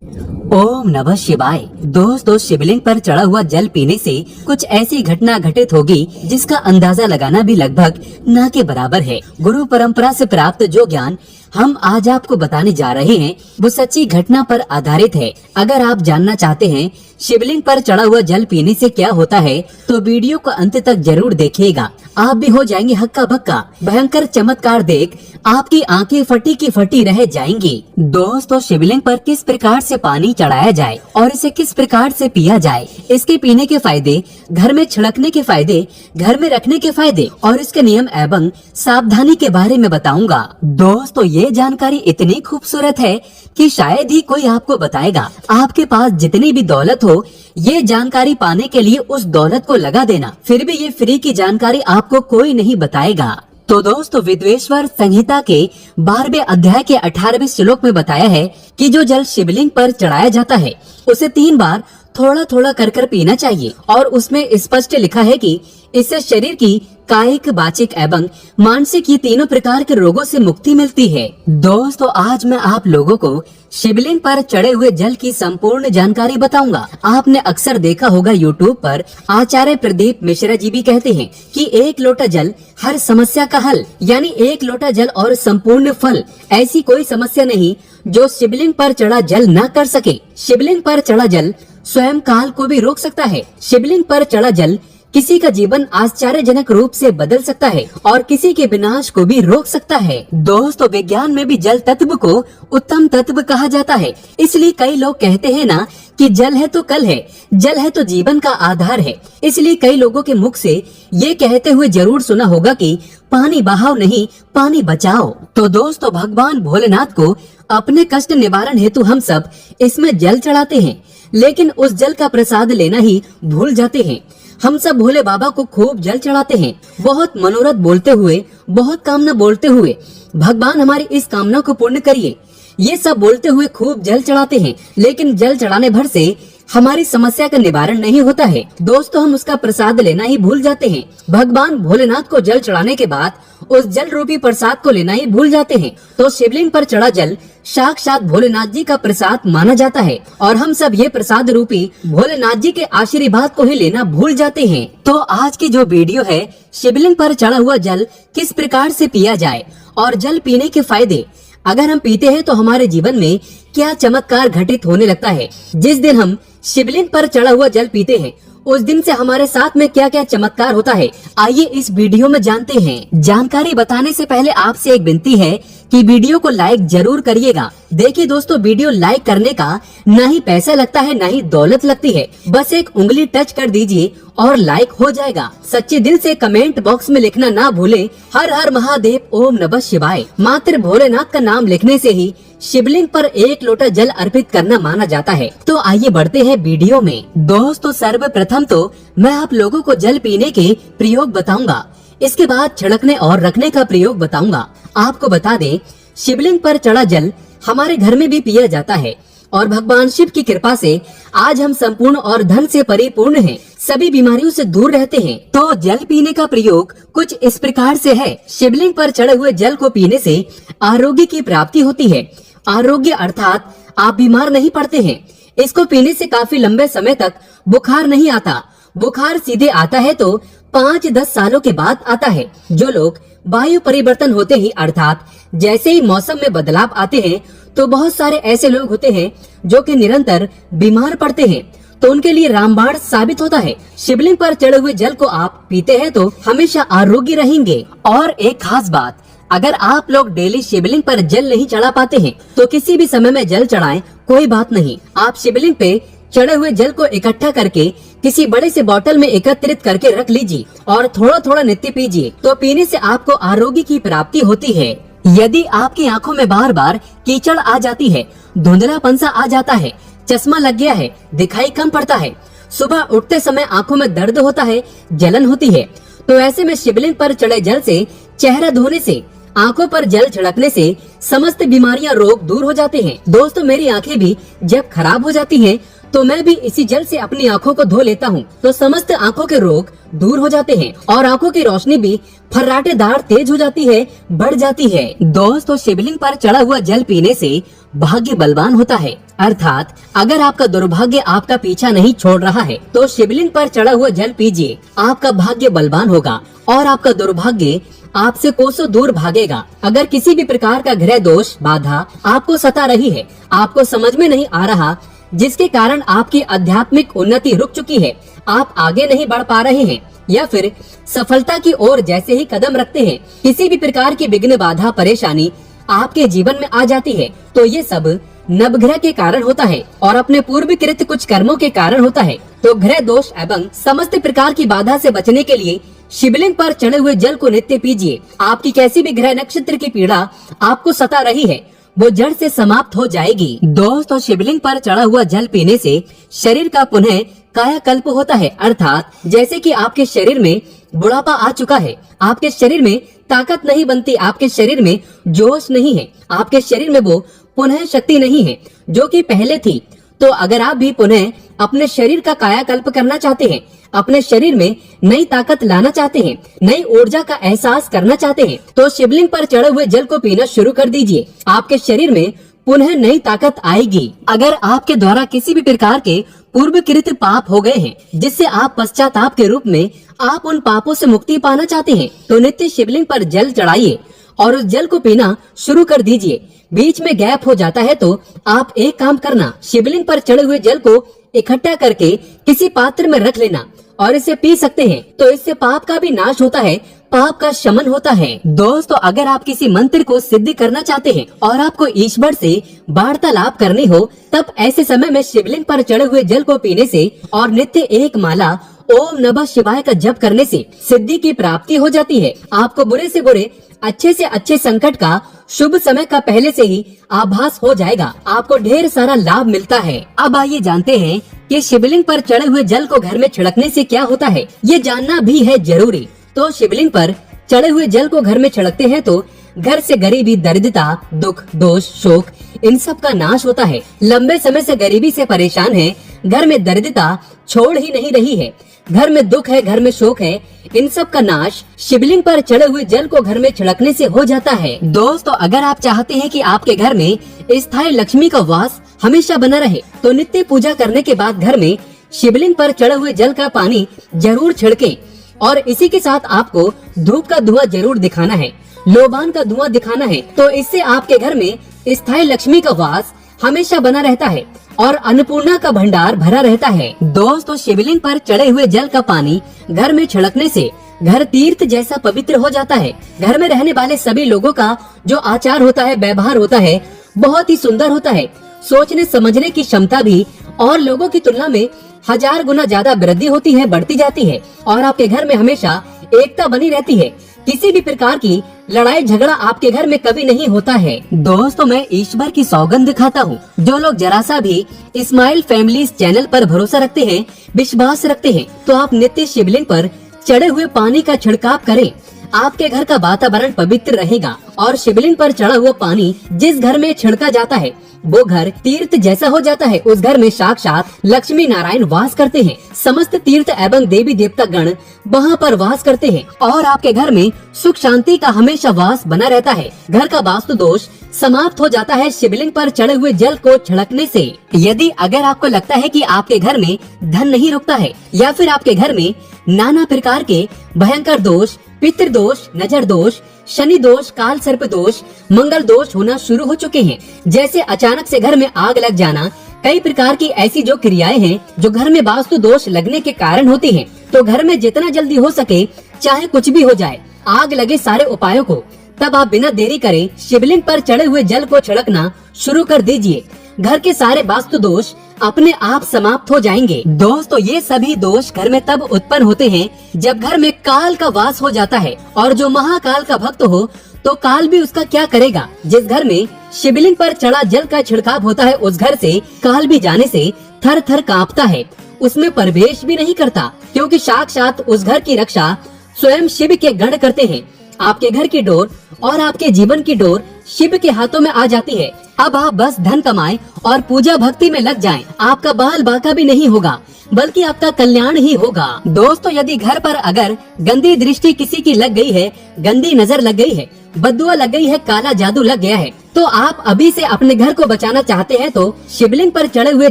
ओम नमः शिवाय। दोस्तों, शिवलिंग पर चढ़ा हुआ जल पीने से कुछ ऐसी घटना घटित होगी जिसका अंदाजा लगाना भी लगभग न के बराबर है। गुरु परंपरा से प्राप्त जो ज्ञान हम आज आपको बताने जा रहे हैं वो सच्ची घटना पर आधारित है। अगर आप जानना चाहते हैं शिवलिंग पर चढ़ा हुआ जल पीने से क्या होता है तो वीडियो को अंत तक जरूर देखिएगा। आप भी हो जाएंगे हक्का बक्का। भयंकर चमत्कार देख आपकी आंखें फटी की फटी रह जाएंगी। दोस्तों, शिवलिंग पर किस प्रकार से पानी चढ़ाया जाए और इसे किस प्रकार से पिया जाए, इसके पीने के फायदे, घर में छिड़कने के फायदे, घर में रखने के फायदे और इसके नियम एवं सावधानी के बारे में बताऊंगा। दोस्तों, ये जानकारी इतनी खूबसूरत है कि शायद ही कोई आपको बताएगा। आपके पास जितनी भी दौलत हो, ये जानकारी पाने के लिए उस दौलत को लगा देना, फिर भी ये फ्री की जानकारी आपको कोई नहीं बताएगा। तो दोस्तों, विद्वेश्वर संहिता के 12वें अध्याय के 18वें श्लोक में बताया है कि जो जल शिवलिंग पर चढ़ाया जाता है उसे 3 बार थोड़ा थोड़ा कर पीना चाहिए और उसमें स्पष्ट लिखा है कि इससे शरीर की कायिक, वाचिक एवं मानसिक ये तीनों प्रकार के रोगों से मुक्ति मिलती है। दोस्तों, आज मैं आप लोगों को शिवलिंग पर चढ़े हुए जल की संपूर्ण जानकारी बताऊंगा। आपने अक्सर देखा होगा यूट्यूब पर आचार्य प्रदीप मिश्रा जी भी कहते हैं कि 1 लोटा जल हर समस्या का हल, यानी 1 लोटा जल और संपूर्ण फल। ऐसी कोई समस्या नहीं जो शिवलिंग पर चढ़ा जल न कर सके। शिवलिंग पर चढ़ा जल स्वयं काल को भी रोक सकता है। शिवलिंग पर चढ़ा जल किसी का जीवन आश्चर्यजनक रूप से बदल सकता है और किसी के विनाश को भी रोक सकता है। दोस्तों, विज्ञान में भी जल तत्व को उत्तम तत्व कहा जाता है। इसलिए कई लोग कहते हैं ना कि जल है तो कल है, जल है तो जीवन का आधार है। इसलिए कई लोगों के मुख से ये कहते हुए जरूर सुना होगा कि पानी बहाओ नहीं, पानी बचाओ। तो दोस्तों, भगवान भोलेनाथ को अपने कष्ट निवारण हेतु हम सब इसमें जल चढ़ाते हैं, लेकिन उस जल का प्रसाद लेना ही भूल जाते हैं। हम सब भोले बाबा को खूब जल चढ़ाते हैं, बहुत मनोरथ बोलते हुए, बहुत कामना बोलते हुए, भगवान हमारी इस कामना को पूर्ण करिए, ये सब बोलते हुए खूब जल चढ़ाते हैं। लेकिन जल चढ़ाने भर से हमारी समस्या का निवारण नहीं होता है। दोस्तों, हम उसका प्रसाद लेना ही भूल जाते हैं। भगवान भोलेनाथ को जल चढ़ाने के बाद उस जल रूपी प्रसाद को लेना ही भूल जाते हैं। तो शिवलिंग पर चढ़ा जल साक्षात भोलेनाथ जी का प्रसाद माना जाता है और हम सब ये प्रसाद रूपी भोलेनाथ जी के आशीर्वाद को ही लेना भूल जाते हैं। तो आज की जो वीडियो है, शिवलिंग पर चढ़ा हुआ जल किस प्रकार से पिया जाए और जल पीने के फायदे, अगर हम पीते हैं तो हमारे जीवन में क्या चमत्कार घटित होने लगता है। जिस दिन हम शिवलिंग पर चढ़ा हुआ जल पीते हैं उस दिन से हमारे साथ में क्या क्या चमत्कार होता है, आइए इस वीडियो में जानते हैं। जानकारी बताने से पहले आपसे एक विनती है कि वीडियो को लाइक जरूर करिएगा। देखिए दोस्तों, वीडियो लाइक करने का न ही पैसा लगता है न ही दौलत लगती है, बस एक उंगली टच कर दीजिए और लाइक हो जाएगा। सच्चे दिल से कमेंट बॉक्स में लिखना ना भूले, हर हर महादेव, ओम नमः शिवाय। मात्र भोलेनाथ का नाम लिखने से ही शिवलिंग पर 1 लोटा जल अर्पित करना माना जाता है। तो आइए बढ़ते हैं वीडियो में। दोस्तों, सर्वप्रथम तो मैं आप लोगों को जल पीने के प्रयोग बताऊंगा, इसके बाद छिड़कने और रखने का प्रयोग बताऊंगा। आपको बता दें, शिवलिंग पर चढ़ा जल हमारे घर में भी पिया जाता है और भगवान शिव की कृपा से आज हम संपूर्ण और धन से परिपूर्ण हैं, सभी बीमारियों से दूर रहते हैं। तो जल पीने का प्रयोग कुछ इस प्रकार से है। शिवलिंग पर चढ़े हुए जल को पीने से आरोग्य की प्राप्ति होती है। आरोग्य अर्थात आप बीमार नहीं पड़ते हैं। इसको पीने से काफी लंबे समय तक बुखार नहीं आता। बुखार सीधे आता है तो 5-10 सालों के बाद आता है। जो लोग वायु परिवर्तन होते ही अर्थात जैसे ही मौसम में बदलाव आते हैं तो बहुत सारे ऐसे लोग होते हैं जो कि निरंतर बीमार पड़ते हैं, तो उनके लिए रामबाण साबित होता है। शिवलिंग पर चढ़े हुए जल को आप पीते हैं तो हमेशा आरोग्य रहेंगे। और एक खास बात, अगर आप लोग डेली शिवलिंग पर जल नहीं चढ़ा पाते हैं तो किसी भी समय में जल चढ़ाएं, कोई बात नहीं। आप शिवलिंग पे चढ़े हुए जल को इकट्ठा करके किसी बड़े से बोतल में एकत्रित करके रख लीजिए और थोड़ा थोड़ा नित्य पीजिए। तो पीने से आपको आरोग्य की प्राप्ति होती है। यदि आपकी आंखों में बार बार कीचड़ आ जाती है, धुंधलापन सा आ जाता है, चश्मा लग गया है, दिखाई कम पड़ता है, सुबह उठते समय आंखों में दर्द होता है, जलन होती है, तो ऐसे में शिवलिंग पर चढ़े जल से चेहरा धोने से, आंखों पर जल छिड़कने से समस्त बीमारियां, रोग दूर हो जाते हैं। दोस्तों, मेरी आंखें भी जब खराब हो जाती हैं तो मैं भी इसी जल से अपनी आंखों को धो लेता हूँ, तो समस्त आंखों के रोग दूर हो जाते हैं और आंखों की रोशनी भी फर्राटेदार तेज हो जाती है, बढ़ जाती है। दोस्तों, शिवलिंग पर चढ़ा हुआ जल पीने से भाग्य बलवान होता है। अर्थात अगर आपका दुर्भाग्य आपका पीछा नहीं छोड़ रहा है तो शिवलिंग पर चढ़ा हुआ जल पीजिए, आपका भाग्य बलवान होगा और आपका दुर्भाग्य आपसे कोसों दूर भागेगा। अगर किसी भी प्रकार का ग्रह दोष बाधा आपको सता रही है, आपको समझ में नहीं आ रहा, जिसके कारण आपकी आध्यात्मिक उन्नति रुक चुकी है, आप आगे नहीं बढ़ पा रहे हैं या फिर सफलता की ओर जैसे ही कदम रखते हैं किसी भी प्रकार की विघ्न बाधा परेशानी आपके जीवन में आ जाती है, तो ये सब नवग्रह के कारण होता है और अपने पूर्वकृत कुछ कर्मों के कारण होता है। तो ग्रह दोष एवं समस्त प्रकार की बाधा से बचने के लिए शिवलिंग पर चढ़े हुए जल को नित्य पीजिए। आपकी कैसी भी ग्रह नक्षत्र की पीड़ा आपको सता रही है वो जड़ से समाप्त हो जाएगी। दोस्तों, शिवलिंग पर चढ़ा हुआ जल पीने से शरीर का पुनः कायाकल्प होता है। अर्थात जैसे कि आपके शरीर में बुढ़ापा आ चुका है, आपके शरीर में ताकत नहीं बनती, आपके शरीर में जोश नहीं है, आपके शरीर में वो पुनः शक्ति नहीं है जो कि पहले थी। तो अगर आप भी पुनः अपने शरीर का कायाकल्प करना चाहते हैं, अपने शरीर में नई ताकत लाना चाहते हैं, नई ऊर्जा का एहसास करना चाहते हैं, तो शिवलिंग पर चढ़े हुए जल को पीना शुरू कर दीजिए। आपके शरीर में पुनः नई ताकत आएगी। अगर आपके द्वारा किसी भी प्रकार के पूर्वकृत पाप हो गए हैं जिससे आप पश्चाताप के रूप में आप उन पापों से मुक्ति पाना चाहते हैं, तो नित्य शिवलिंग पर जल चढ़ाइए और उस जल को पीना शुरू कर दीजिए। बीच में गैप हो जाता है तो आप एक काम करना, शिवलिंग पर चढ़े हुए जल को इकट्ठा करके किसी पात्र में रख लेना और इसे पी सकते हैं। तो इससे पाप का भी नाश होता है, पाप का शमन होता है। दोस्तों, अगर आप किसी मंत्र को सिद्ध करना चाहते हैं और आपको ईश्वर से वार्तालाप करनी हो, तब ऐसे समय में शिवलिंग पर चढ़े हुए जल को पीने से और नित्य एक माला ओम नमः शिवाय का जप करने से सिद्धि की प्राप्ति हो जाती है। आपको बुरे से बुरे, अच्छे से अच्छे संकट का शुभ समय का पहले से ही आभास हो जाएगा, आपको ढेर सारा लाभ मिलता है। अब आइए जानते हैं कि शिवलिंग पर चढ़े हुए जल को घर में छिड़कने से क्या होता है, ये जानना भी है जरूरी। तो शिवलिंग पर चढ़े हुए जल को घर में छिड़कते हैं तो घर से गरीबी, दरिद्रता, दुख, दोष, शोक इन सब का नाश होता है। लंबे समय से गरीबी से परेशान है, घर में दरिद्रता छोड़ ही नहीं रही है, घर में दुख है, घर में शोक है, इन सब का नाश शिवलिंग पर चढ़े हुए जल को घर में छिड़कने से हो जाता है। दोस्तों, अगर आप चाहते हैं कि आपके घर में स्थायी लक्ष्मी का वास हमेशा बना रहे, तो नित्य पूजा करने के बाद घर में शिवलिंग पर चढ़े हुए जल का पानी जरूर छिड़कें और इसी के साथ आपको धूप का धुआं जरूर दिखाना है, लोबान का धुआं दिखाना है। तो इससे आपके घर में स्थायी लक्ष्मी का वास हमेशा बना रहता है और अन्नपूर्णा का भंडार भरा रहता है। दोस्तों, शिवलिंग पर चढ़े हुए जल का पानी घर में छिड़कने से घर तीर्थ जैसा पवित्र हो जाता है। घर में रहने वाले सभी लोगों का जो आचार होता है, व्यवहार होता है, बहुत ही सुंदर होता है। सोचने समझने की क्षमता भी और लोगों की तुलना में 1000 गुना ज्यादा वृद्धि होती है, बढ़ती जाती है और आपके घर में हमेशा एकता बनी रहती है। किसी भी प्रकार की लड़ाई झगड़ा आपके घर में कभी नहीं होता है। दोस्तों, मैं ईश्वर की सौगंध खाता हूँ, जो लोग जरा सा भी इस्माइल फैमिली चैनल पर भरोसा रखते हैं, विश्वास रखते हैं, तो आप नित्य शिवलिंग पर चढ़े हुए पानी का छिड़काव करें। आपके घर का वातावरण पवित्र रहेगा और शिवलिंग पर चढ़ा हुआ पानी जिस घर में छिड़का जाता है वो घर तीर्थ जैसा हो जाता है। उस घर में साक्षात लक्ष्मी नारायण वास करते हैं, समस्त तीर्थ एवं देवी देवता गण वहाँ पर वास करते हैं और आपके घर में सुख शांति का हमेशा वास बना रहता है। घर का वास्तु दोष समाप्त हो जाता है शिवलिंग पर चढ़े हुए जल को छिड़कने से। यदि अगर आपको लगता है कि आपके घर में धन नहीं रुकता है या फिर आपके घर में नाना प्रकार के भयंकर दोष, पितृ दोष, नजर दोष, शनि दोष, काल सर्प दोष, मंगल दोष होना शुरू हो चुके हैं, जैसे अचानक से घर में आग लग जाना, कई प्रकार की ऐसी जो क्रियाएं हैं जो घर में वास्तु दोष लगने के कारण होती हैं, तो घर में जितना जल्दी हो सके, चाहे कुछ भी हो जाए, आग लगे सारे उपायों को, तब आप बिना देरी करे शिवलिंग पर चढ़े हुए जल को छिड़कना शुरू कर दीजिए। घर के सारे वास्तु दोष अपने आप समाप्त हो जाएंगे। दोस्तों, ये सभी दोष घर में तब उत्पन्न होते हैं जब घर में काल का वास हो जाता है और जो महाकाल का भक्त हो तो काल भी उसका क्या करेगा। जिस घर में शिवलिंग पर चढ़ा जल का छिड़काव होता है उस घर से काल भी जाने से थर थर कांपता है, उसमें प्रवेश भी नहीं करता, क्योंकि साक्षात उस घर की रक्षा स्वयं शिव के गण करते हैं। आपके घर की डोर और आपके जीवन की डोर शिव के हाथों में आ जाती है। अब आप बस धन कमाएं और पूजा भक्ति में लग जाएं। आपका बाल बाका भी नहीं होगा, बल्कि आपका कल्याण ही होगा। दोस्तों, यदि घर पर अगर गंदी दृष्टि किसी की लग गई है, गंदी नजर लग गई है, बद्दुआ लग गई है, काला जादू लग गया है। तो आप अभी से अपने घर को बचाना चाहते हैं तो शिवलिंग पर चढ़े हुए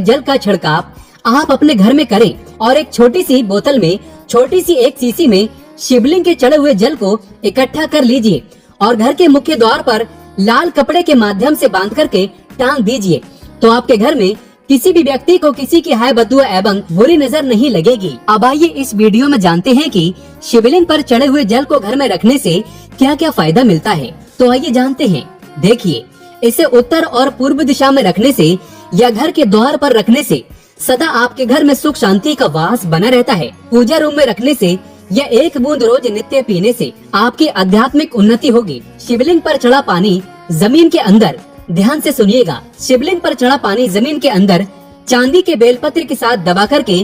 जल का छिड़काव आप अपने घर में करें और एक छोटी सी बोतल में, छोटी सी एक शीशी में शिवलिंग के चढ़े हुए जल को इकट्ठा कर लीजिए और घर के मुख्य द्वार पर लाल कपड़े के माध्यम से बांध करके टांग दीजिए। तो आपके घर में किसी भी व्यक्ति को किसी की हाय बद्दुआ एवं बुरी नजर नहीं लगेगी। अब आइए इस वीडियो में जानते हैं कि शिवलिंग पर चढ़े हुए जल को घर में रखने से क्या क्या फायदा मिलता है। तो आइए जानते हैं। देखिए, इसे उत्तर और पूर्व दिशा में रखने से या घर के द्वार पर रखने से सदा आपके घर में सुख शांति का वास बना रहता है। पूजा रूम में रखने से या एक बूंद रोज नित्य पीने से आपकी आध्यात्मिक उन्नति होगी। शिवलिंग पर चढ़ा पानी जमीन के अंदर, ध्यान से सुनिएगा, शिवलिंग पर चढ़ा पानी जमीन के अंदर चांदी के बेलपत्र के साथ दबा करके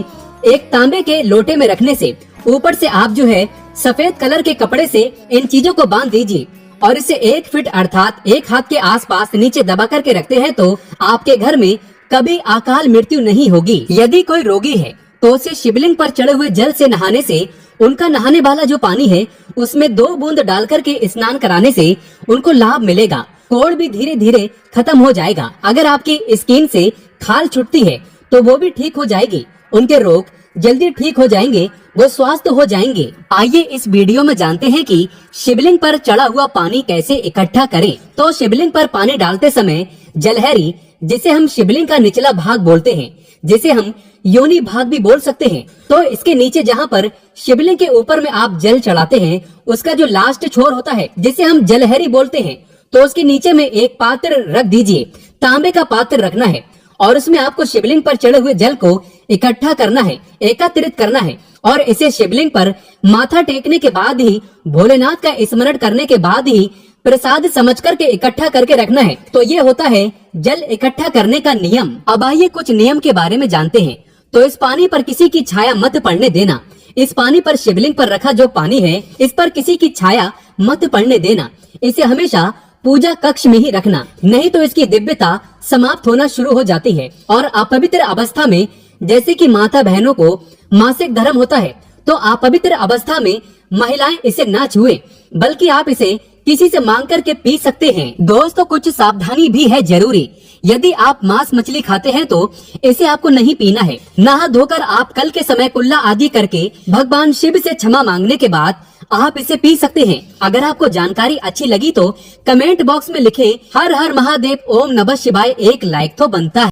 एक तांबे के लोटे में रखने से ऊपर से आप जो है सफेद कलर के कपड़े से इन चीजों को बांध दीजिए और इसे 1 फीट अर्थात 1 हाथ के आसपास नीचे दबा करके रखते हैं तो आपके घर में कभी अकाल मृत्यु नहीं होगी। यदि कोई रोगी है तो उसे शिवलिंग पर चढ़े हुए जल से नहाने से, उनका नहाने वाला जो पानी है उसमें 2 बूंद डाल करके स्नान कराने से उनको लाभ मिलेगा। कोढ़ भी धीरे धीरे खत्म हो जाएगा। अगर आपकी स्किन से खाल छूटती है तो वो भी ठीक हो जाएगी। उनके रोग जल्दी ठीक हो जाएंगे, वो स्वस्थ हो जाएंगे। आइए इस वीडियो में जानते हैं कि शिवलिंग पर चढ़ा हुआ पानी कैसे इकट्ठा करें। तो शिवलिंग पर पानी डालते समय जलहरी, जिसे हम शिवलिंग का निचला भाग बोलते हैं, जिसे हम योनि भाग भी बोल सकते हैं, तो इसके नीचे जहाँ पर शिवलिंग के ऊपर में आप जल चढ़ाते हैं उसका जो लास्ट छोर होता है जिसे हम जलहरी बोलते हैं, तो उसके नीचे में एक पात्र रख दीजिए। तांबे का पात्र रखना है और उसमें आपको शिवलिंग पर चढ़े हुए जल को इकट्ठा करना है, एकत्रित करना है और इसे शिवलिंग पर माथा टेकने के बाद ही, भोलेनाथ का स्मरण करने के बाद ही प्रसाद समझ करके इकट्ठा करके रखना है। तो ये होता है जल इकट्ठा करने का नियम। अब आइए कुछ नियम के बारे में जानते हैं। तो इस पानी पर किसी की छाया मत पड़ने देना। इस पानी पर, शिवलिंग पर रखा जो पानी है, इस पर किसी की छाया मत पड़ने देना। इसे हमेशा पूजा कक्ष में ही रखना, नहीं तो इसकी दिव्यता समाप्त होना शुरू हो जाती है और अपवित्र अवस्था में, जैसे कि माता बहनों को मासिक धर्म होता है, तो अपवित्र अवस्था में महिलाएं इसे ना छुए, बल्कि आप इसे किसी से मांग करके पी सकते हैं। दोस्तों, कुछ सावधानी भी है जरूरी। यदि आप मांस मछली खाते हैं तो इसे आपको नहीं पीना है। नहा धोकर आप कल के समय कुल्ला आदि करके भगवान शिव से क्षमा मांगने के बाद आप इसे पी सकते हैं। अगर आपको जानकारी अच्छी लगी तो कमेंट बॉक्स में लिखें हर हर महादेव, ओम नमः शिवाय, एक लाइक तो बनता है।